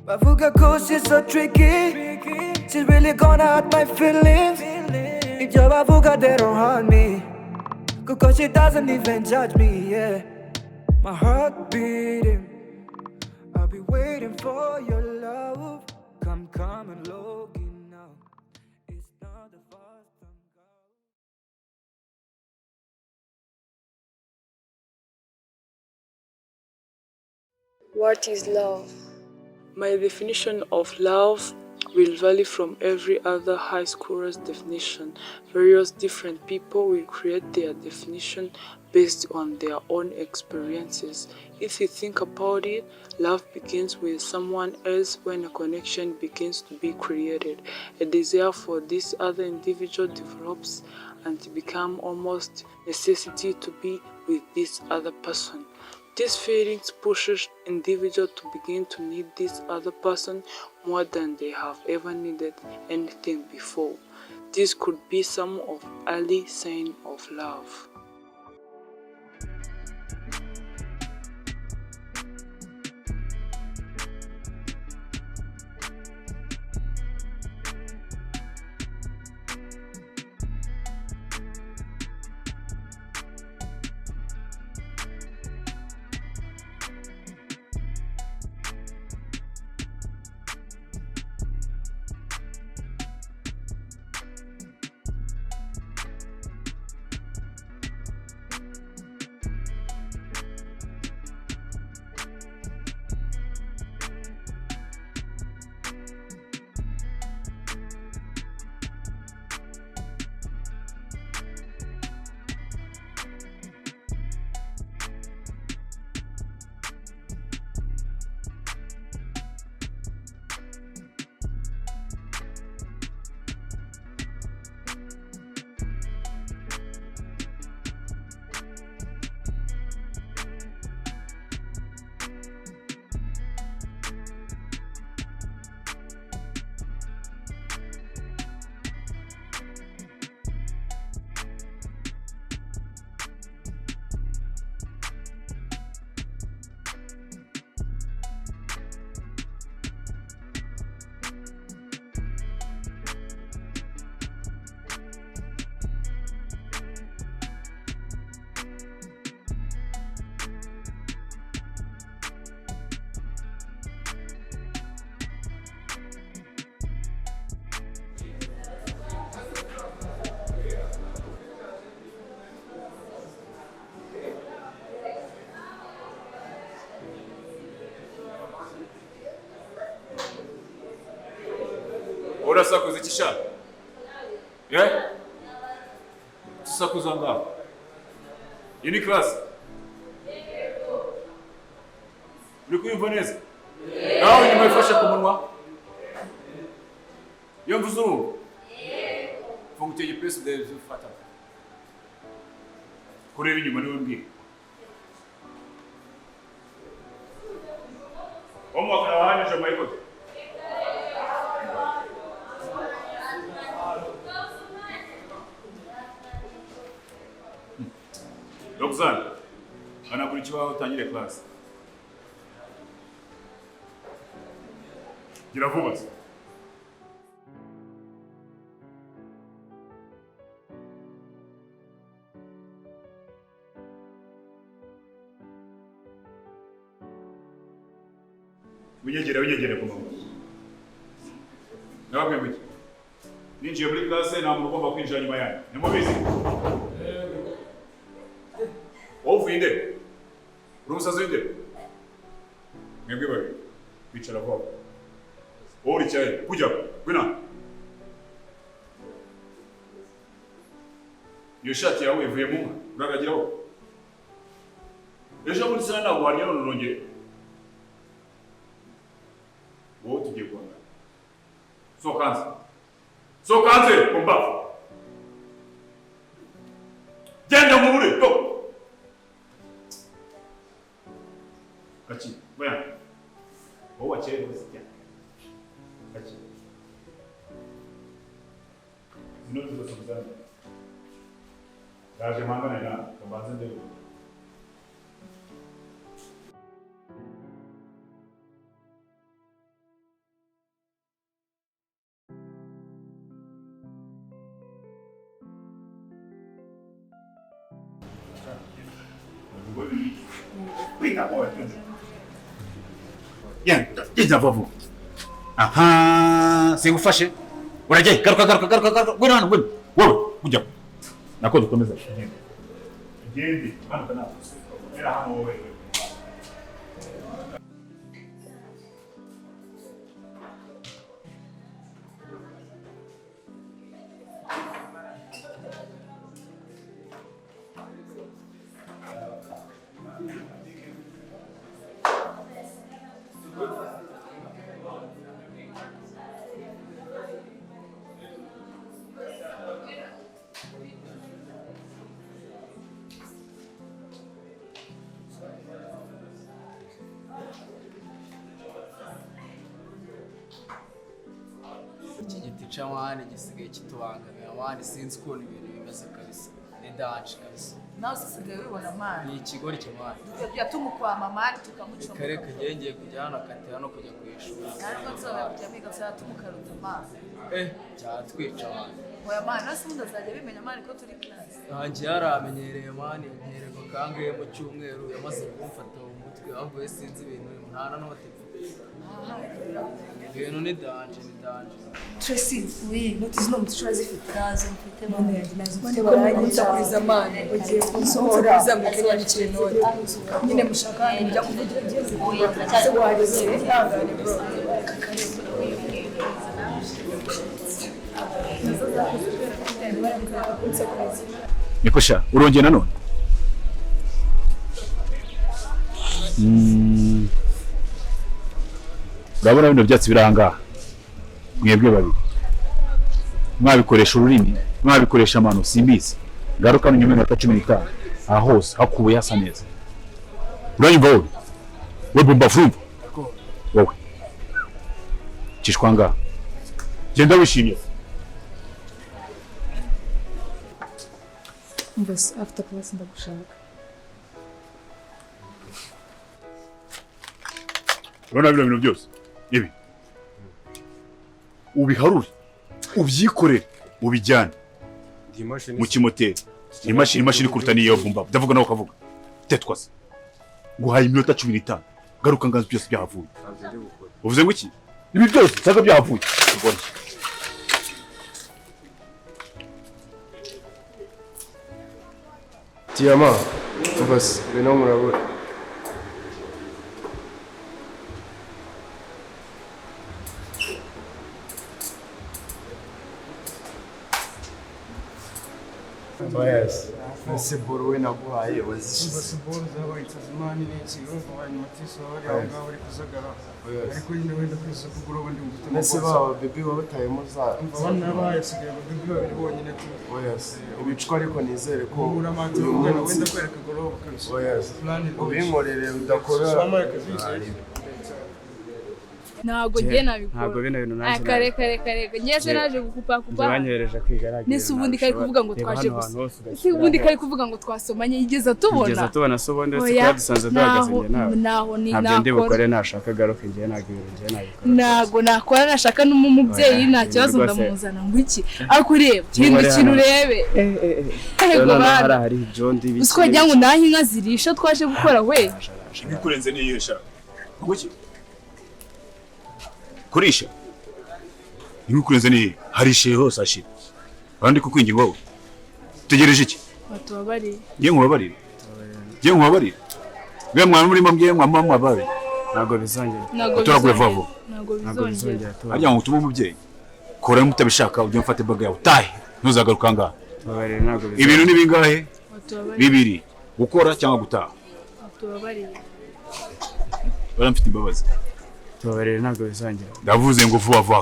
Bavuga ko she's so tricky. She's really gonna hurt my feelings. Ibyo bavuga they don't hurt me. Kuko she doesn't even judge me, yeah. My heart beating. I'll be waiting for your love. Come and look now. It's not the first time. What is love? My definition of love will vary from every other high school's definition. Various different people will create their definition based on their own experiences. If you think about it, love begins with someone else when a connection begins to be created. A desire for this other individual develops and become almost necessity to be with this other person. These feelings pushes individuals to begin to need this other person more than they have ever needed anything before. This could be some of early sign of love. Urasakuza iki sha? Tusakuza ngaho. Iyi ni class? Uri kuyumva neza? Nawe nyuma ifashe ku munwa? Iyo mvuze urumva? Funga icyo gipesi udaheze ufata. Kureba inyuma niwe mbwira. Homework na wahanyije mayikote. Roxanne, hanagura ikibaho utangire class. Gira vuba. Winyegere ku mama. Nababwiye ngo ninjiye muri class nta muntu ugomba kwinjira nyuma yanjye. Nimubizi? Uvuye inde? Uri umusazi w'inde? Mwebwe babiri bicara vuba. Wowe uri cyayi kujya gwina. Iyo shati yawe ivuye mu nka uraragiraho. Ejo muri sana ntabwo wanyura nonongere. Wowe tugiye kwanga. Sokanze kumba. Genda mubure to. Kachi, bwana. Wowe wachele usijya. Kachi. Zino tuzosomzana. Ndaje mangana na kabanze ndebe. Wita boy. Genda vuba. Aha, singufashe. Urajye garuka. Gwina hano gwina. Wowe ujya. Nako dukomeza. Gende. Hano kana. Era hano wowe. Iki giti cy'amani gisigaye kitubangamiye amani sinzi ukuntu ibintu bimeze kabisa ni danje kabisa nawe usigaye wibona amani ni ikigori cy'amani tumukwama amani tukamucoma kareka ngiye kujya hano akatira no kujya ku ishuri ariko nzobera kujya kwiga tuzajya tumukaruta amani cyatwica amani oya amani nasi ubundi azajya bimenya amani ko turi class hanjye yaramenyereye amani nkererwa kangahe mu cyumweru yamaze kumfata mu mutwe ahubwo we sinzi ibintu ntana n'amategeko ibintu ni danje Tracy, oui, notice no muturazi fitaza mfite none nazo kuza kuriza amani ugiye kunsohora mu kibazo cy'inone nyine mushaka njya kuvugira ngeze se wageze ihangane bro Nikosha, urongeye nanone? Urabona bino byatsi birangaha. Mwebwe babiri. Mwabikoresha ururimi, mwabikoresha amano simbizi. Garuka nyuma y'imyaka 15. Aha hose hakubuye hasa neza. Uranyumva wowe? We bumba frumva. Wowe. Kishwanga. Genda wishimye. mbese afite class ndagushaka Urabona bino bintu byose? Ibi. Ubiharure. Ubyikorere. Ubijyane. Mu kimoteri. Imashini kuruta niyo bumba. Ndavuga nawe ukavuga. Tetwase. Guhaye iminota 15. Garuka nganzo byose byahavuye. Uvuze ngo iki? Ibi byose cyaga byahavuye. Ubona. Tiyama, basi bino murabura. Yes. Ese boro we naguhaye wazishize. Basi boro zabaye tazimani n'iki urumva wanyuma tisori aho ngaho uri kuzagara. Ariko nyine wenda kwisa kugura ubundi ngutema. Nese baba baby wabatayemo za. Abana baye sigaye baby babiri bonyine tu. Yes. Ibicwa ariko nizere ko ura mate ugana wenda kwereka goroba kabisa. Yes. Ubinkorere udakora. ntabwo ngiye nabikora Ntabwo bino bintu nanjye. Kare ngeze naje gukupa Banyohereje kwigaragaza. nese ubundi kari kuvuga ngo twaje gusa ese ubundi kari kuvuga ngo twasomanye yigeza tubona so bonde twa dusanze duhagaze nge nawe. naho ni Ntabyo ndi nakora bukore nashaka garuka ngiye ntabwo ibintu ngiye nabikora. ntabwo nakora nashaka n'umubyeyi nta kibazo ndamuzana ngo iki ariko ureba kintu urebe hari Johndi biki. usiko wagira ngo naho inka zirisha twaje gukora we Bikurenze niyesha. Ngoki? Kurisha. Bikurenze ni harishe hose ashira. Bandi kukwinginga wowe. Tegereje iki? batubabari Ngiye nkubabarire. Bwe mwana muri mambye mwamama babe. Ntabwo bizongera. Turagwe vavo. ntabwo bizongera Arya ngo tume umubyeyi. Kora mutabishaka ujye mfate baga yawe utahe. Ntuzagaruka ngaha. Tubabarire ntabwo bizongera. Ibintu ni bingahe? batubabari Bibiri. Gukora cyangwa gutaha. batubabari Baramfite imbabazi. Tubabarire ntabwo bizongera. Ndavuze ngo vuba.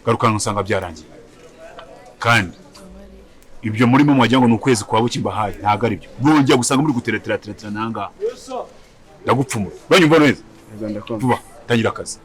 Garuka nsanga byarangiye. Kandi ibyo murimo mwagira ngo nukwezi kwa buki mbahaye ntago ari byo. Bwongera gusanga muri guteretera nanga. Ndagupfumura. Banyumva neza. Vuba tangira akazi.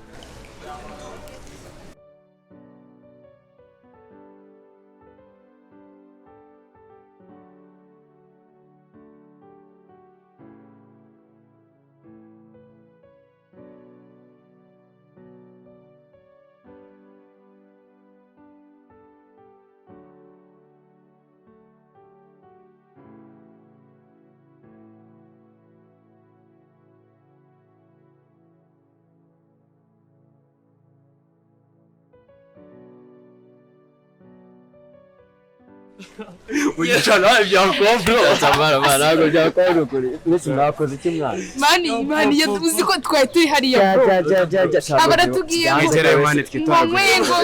Uyicara ibyakuba bro. Tamara ntabwo byakora ukuri. Nese mwakoze iki mwana? Mani uzi ko twari turi hariya bro. Abaratubwiye ngo Mwegereye mwana twitora. Mwengo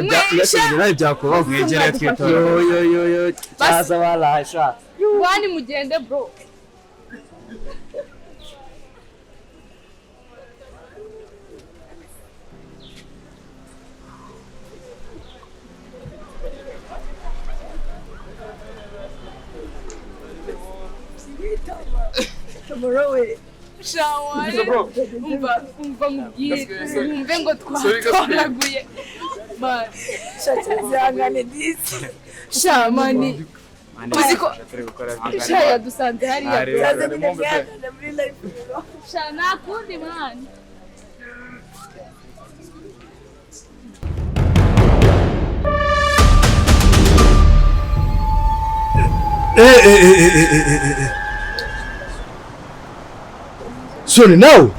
Nawe byakuba mwegereye twitora. Yo. Cyaza barasha. Wani mugende bro. Shawari umva mubwire umve ngo twatoraguye man Zangane disi. shamani uzi ko shaya dusanze hariya Zazanye byagana muri life. sha nakundi man Soni nawe